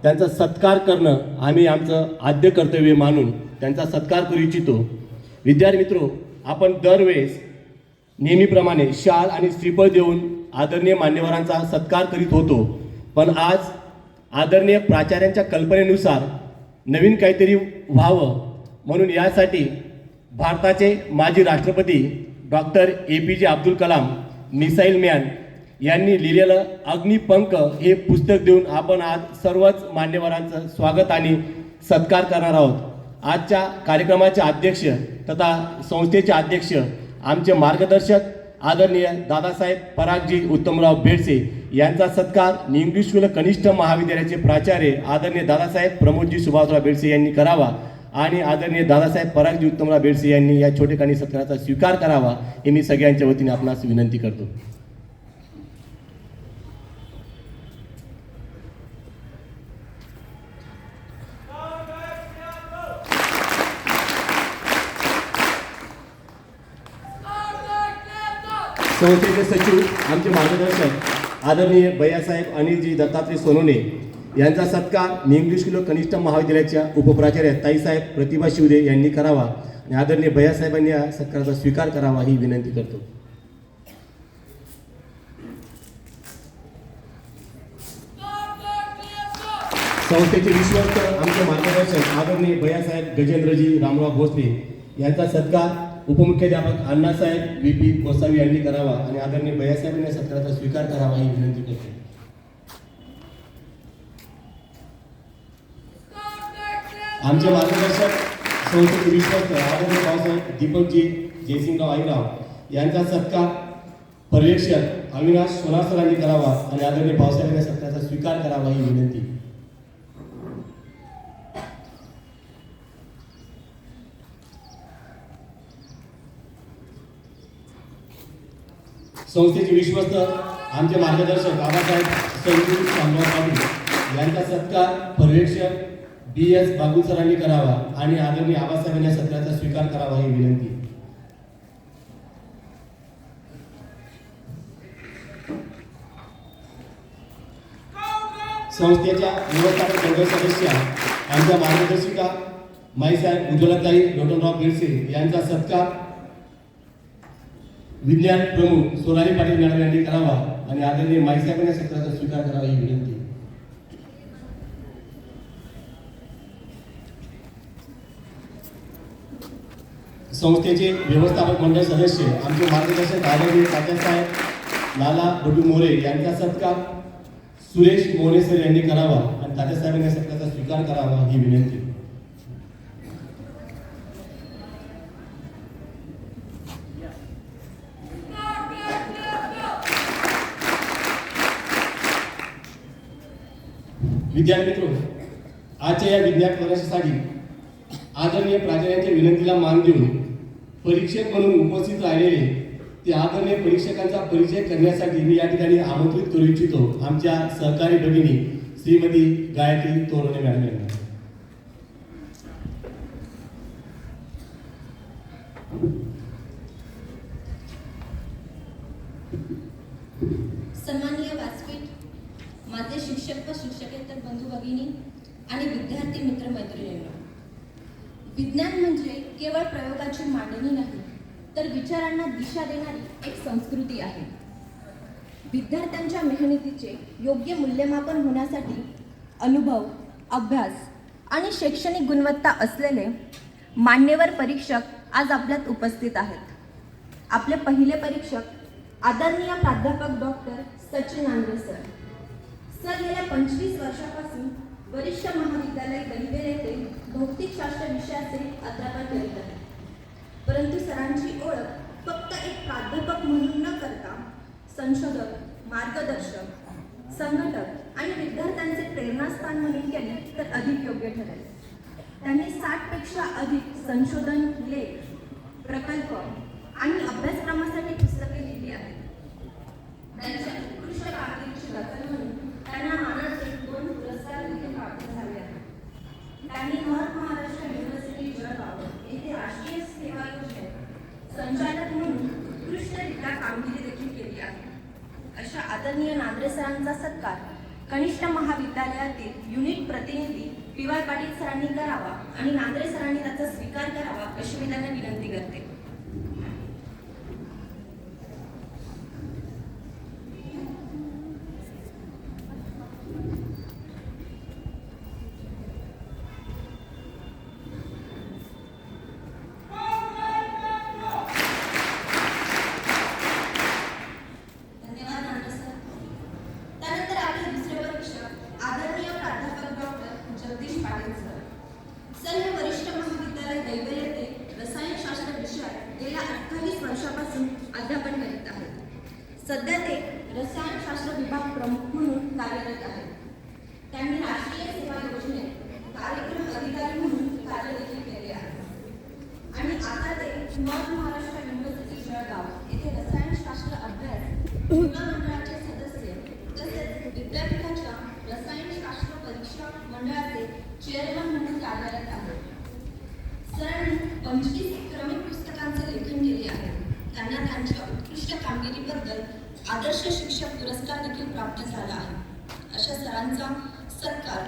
त्यांचा सत्कार करणं आम्ही आमचं आद्य कर्तव्य मानून त्यांचा सत्कार करू इच्छितो। विद्यार्थी मित्रो, आपण दरवेळेस नेहमीप्रमाणे शाल आणि श्रीफळ देऊन आदरणीय मान्यवरांचा सत्कार करीत होतो, पण आज आदरणीय प्राचार्यांच्या कल्पनेनुसार नवीन काहीतरी व्हावं म्हणून यासाठी भारताचे माजी राष्ट्रपती doctor APJ Abdul Kalam missile man यांनी लिहिलेलं अग्निपंख हे पुस्तक देऊन आपण आज सर्वच मान्यवरांचं स्वागत आणि सत्कार करणार आहोत। आजच्या कार्यक्रमाचे अध्यक्ष तथा संस्थेचे अध्यक्ष आमचे मार्गदर्शक आदरणीय दादासाहेब परागजी उत्तमराव बेडसे यांचा सत्कार इंग्लिश स्कूल कनिष्ठ महाविद्यालयाचे प्राचार्य आदरणीय दादासाहेब प्रमोदजी सुभाषराव बेडसे यांनी करावा आणि आदरणीय दादासाहेब परागजी उत्तमराव बेडसे यांनी या छोटेखानी सत्काराचा स्वीकार करावा हे मी सगळ्यांच्या वतीने आपणास विनंती करतो। संस्थेचे सचिव आमचे मार्गदर्शक आदरणीय भैयासाहेब अनिलजी दत्तात्रय सोनवणे यांचा सत्कार इंग्लिश स्कूल कनिष्ठ महाविद्यालयाच्या उपप्राचार्य ताईसाहेब प्रतिभा शिवदे यांनी करावा आणि आदरणीय भैयासाहेबांनी या सत्काराचा स्वीकार करावा ही विनंती करतो। संस्थेचे विश्वस्त आमचे मार्गदर्शक आदरणीय भैयासाहेब गजेंद्रजी रामराव भोसले यांचा सत्कार उपमुख्याध्यापक अण्णासाहेब VP गोसावी यांनी करावा आणि आदरणीय भैयासाहेबांनी सत्काराचा स्वीकार करावा ही विनंती करतो। आमचे मार्गदर्शक संस्थेचे विश्वस्त आदरणीय भाऊसाहेब दीपकजी जयसिंगराव आईराव यांचा सत्कार पर्यवेक्षक अविनाश सोनार सरांनी करावा आणि आदरणीय भाऊसाहेबांनी सत्काराचा स्वीकार करावा ही विनंती। संस्थेचे विश्वस्त आमचे मार्गदर्शक बाबासाहेब संजू शामराव पाटील यांचा सत्कार पर्यवेक्षक BS बागुल सरांनी करावा आणि आदरणीय आबासाहेबांनी या सत्काराचा स्वीकार करावा ही विनंती। संस्थेच्या व्यवस्थापक मंडळ सदस्य आमच्या मार्गदर्शिका माईसाहेब उज्ज्वलताई लोटनराव बेडसे यांचा सत्कार विज्ञान प्रमुख सोनाली पाटील मॅडम यांनी करावा आणि आदरणीय माईसाहेबांनी या सत्काराचा स्वीकार करावा ही विनंती। संस्थेचे व्यवस्थापक मंडळ सदस्य आमचे मार्गदर्शक आदरणीय तात्यासाहेब लाला बटू मोरे यांचा सत्कार सुरेश मोरे सर यांनी करावा आणि तात्यासाहेबांनी या सत्काराचा स्वीकार करावा ही विनंती। विद्यार्थी मित्रो, आजच्या या विज्ञान प्रदर्शनासाठी आदरणीय प्राचार्यांच्या विनंतीला मान देऊन परीक्षक म्हणून उपस्थित राहिलेले ते आदरणीय परीक्षकांचा परिचय करण्यासाठी मी या ठिकाणी आमंत्रित करू इच्छितो आमच्या सहकारी भगिनी श्रीमती गायत्री तोरणे मॅडम यांना। सन्माननीय व्यासपीठ, माझे शिक्षक व शिक्षकेतर बंधू भगिनी आणि विद्यार्थी मित्र मैत्रिणींनो, विज्ञान म्हणजे केवळ प्रयोगाची मांडणी नाही तर विचारांना दिशा देणारी एक संस्कृती आहे। विद्यार्थ्यांच्या मेहनतीचे योग्य मूल्यमापन होण्यासाठी अनुभव, अभ्यास आणि शैक्षणिक गुणवत्ता असलेले मान्यवर परीक्षक आज आपल्यात उपस्थित आहेत। आपले पहिले परीक्षक आदरणीय प्राध्यापक डॉक्टर सचिन आंग्रे सर। गेल्या 25 वर्षापासून वरिष्ठ महाविद्यालय दहिवेल येथे भौतिकशास्त्र विषयाचे अध्यापन करीत आहेत, परंतु सरांची ओळख फक्त एक प्राध्यापक म्हणून न करता संशोधक, मार्गदर्शक, संघटक आणि विद्यार्थ्यांचे प्रेरणास्थान म्हणून केले तर अधिक योग्य ठरेल। त्यांनी 60 पेक्षा अधिक संशोधन, लेख, प्रकल्प आणि अभ्यासक्रमासाठी पुस्तके लिहिली आहेत। त्यांच्या उत्कृष्ट कामगिरीची दखल म्हणून त्यांना मानाचे 2 पुरस्कार देखील प्राप्त झाले आहेत। त्यांनी नॉर्थ महाराष्ट्र युनिव्हर्सिटी जळगाव येथे राष्ट्रीय सेवा योजनेत संचालक म्हणून उत्कृष्टरित्या कामगिरी देखील केली आहे। अशा आदरणीय नांद्रे सरांचा सत्कार कनिष्ठ महाविद्यालयातील युनिट प्रतिनिधी पी.वाय. पाटील सरांनी करावा आणि नांद्रे सरांनी त्याचा स्वीकार करावा अशी मी त्यांना विनंती करते. धन्यवाद नांद्रे सर. त्यानंतर आपले दुसरे परीक्षक आदरणीय प्राध्यापक doctor Jagdish Patil sir. Sir हे वरिष्ठ महाविद्यालय दैवल येथे रसायनशास्त्र विषयात गेल्या 28 वर्षापासून अध्यापन करीत आहेत. सध्या ते रसायनशास्त्र विभाग प्रमुख म्हणून कार्यरत आहेत. त्यांनी राष्ट्रीय सेवा योजनेत कार्यक्रम अधिकारी म्हणून कार्य देखील केले आहे आणि आता ते नॉर्थ महाराष्ट्र युनिव्हर्सिटी जळगाव येथे रसायनशास्त्र अभ्यास विभाग मंडळाचे सदस्य तसेच विद्यापीठाच्या रसायनशास्त्र परीक्षा मंडळाचे चेअरमन म्हणून कार्यरत आहेत. सरांनी 25 क्रमिक पुस्तकांचे लेखन केले आहे. त्यांना त्यांच्या उत्कृष्ट कामगिरीबद्दल आदर्श शिक्षक पुरस्कार देखील प्राप्त झाला आहे. अशा सरांचा सत्कार